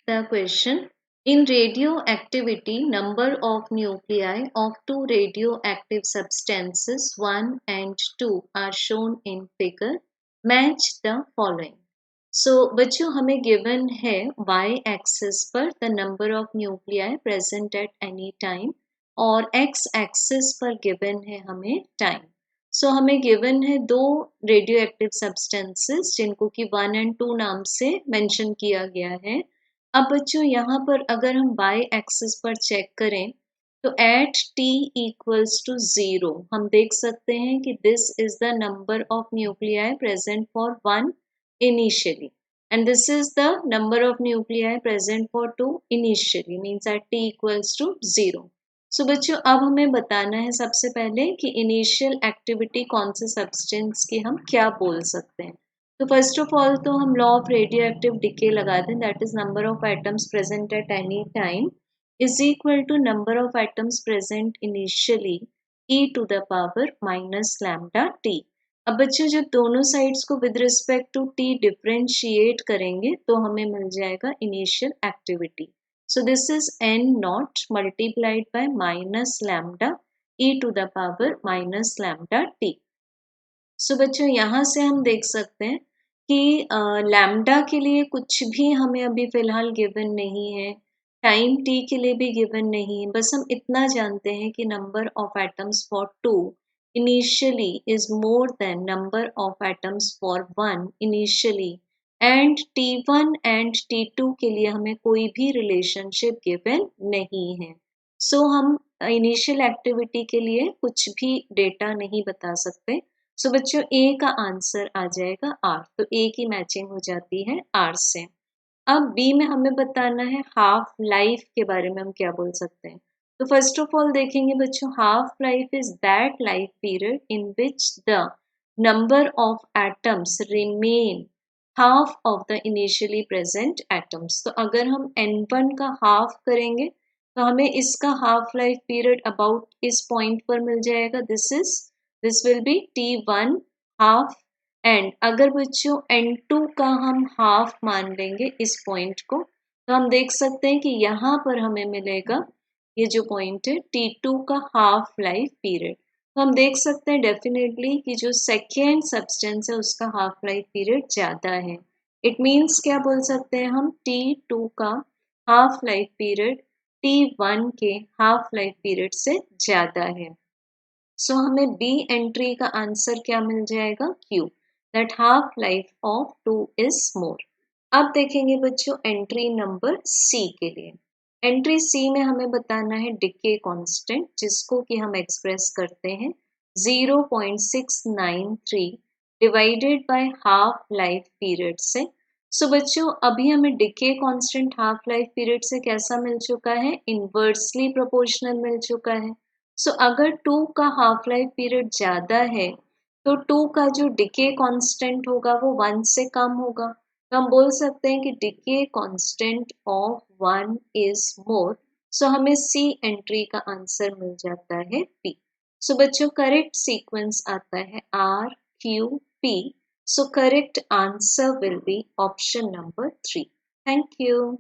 The question: in radioactivity, number of nuclei of two radioactive substances 1 and 2 are shown in figure. Match the following. So बच्चों हमें given है y axis पर the number of nuclei present at any time और x axis पर given है हमें time. सो हमें given है दो रेडियो एक्टिव सब्सटेंसेस जिनको कि 1 एंड 2 नाम से मेंशन किया गया है. अब बच्चों यहाँ पर अगर हम y एक्सिस पर चेक करें तो एट t इक्वल्स टू 0 हम देख सकते हैं कि this is the number of nuclei present for 1 initially and this is the number of nuclei present for 2 initially means at t equals to 0. सो बच्चों अब हमें बताना है सबसे पहले कि इनिशियल एक्टिविटी कौन से सब्सटेंस की हम क्या बोल सकते हैं. तो फर्स्ट ऑफ ऑल तो हम law of radioactive decay लगा दें, that is number of atoms present at any time is equal to number of atoms present initially e to the power minus lambda t. अब बच्चों जब दोनों sides को with respect to t differentiate करेंगे तो हमें मिल जाएगा initial activity. So this is n naught multiplied by minus lambda e to the power minus lambda t. So बच्चों यहाँ से हम देख सकते हैं कि लैम्डा के लिए कुछ भी हमें अभी फिलहाल गिवन नहीं है, टाइम t के लिए भी गिवन नहीं है. बस हम इतना जानते हैं कि number of atoms for 2 initially is more than number of atoms for 1 initially and T1 and T2 के लिए हमें कोई भी रिलेशनशिप गिवन नहीं है. सो हम इनिशियल एक्टिविटी के लिए कुछ भी डेटा नहीं बता सकते. सो बच्चों ए का आंसर आ जाएगा R. तो ए की मैचिंग हो जाती है R से. अब बी में हमें बताना है हाफ लाइफ के बारे में हम क्या बोल सकते हैं. तो फर्स्ट ऑफ ऑल देखेंगे बच्चों, half life is that life period in which the number of atoms remain half of the initially present atoms. तो अगर हम n1 का हाफ करेंगे तो हमें इसका हाफ लाइफ पीरियड अबाउट इस पॉइंट पर मिल जाएगा. This will be t1 half. And अगर बच्चों n2 का हम हाफ मान लेंगे इस पॉइंट को तो हम देख सकते हैं कि यहाँ पर हमें मिलेगा ये जो पॉइंट है t2 का हाफ लाइफ पीरियड. तो हम देख सकते हैं डेफिनेटली कि जो सेकेंड सब्सटेंस है उसका हाफ लाइफ पीरियड ज़्यादा है. इट मीन्स क्या बोल सकते हैं हम, T2 का हाफ लाइफ पीरियड T1 के हाफ लाइफ पीरियड से ज़्यादा है. सो हमें बी एंट्री का आंसर क्या मिल जाएगा, Q, that half life of 2 is more. अब देखेंगे बच्चों एंट्री नंबर C के लिए. एंट्री सी में हमें बताना है डिके कांस्टेंट जिसको कि हम एक्सप्रेस करते हैं 0.693 divided by half life period से. सो बच्चों अभी हमें decay constant half life period से कैसा मिल चुका है, इनवर्सली प्रोपोर्शनल मिल चुका है. सो अगर 2 का हाफ लाइफ पीरियड ज़्यादा है तो 2 का जो डिके कांस्टेंट होगा वो 1 से कम होगा. तो हम बोल सकते हैं कि decay constant of 1 is more. So हमें सी एंट्री का आंसर मिल जाता है पी. सो बच्चों करेक्ट सीक्वेंस आता है RQP. So correct answer will be option number 3. Thank you.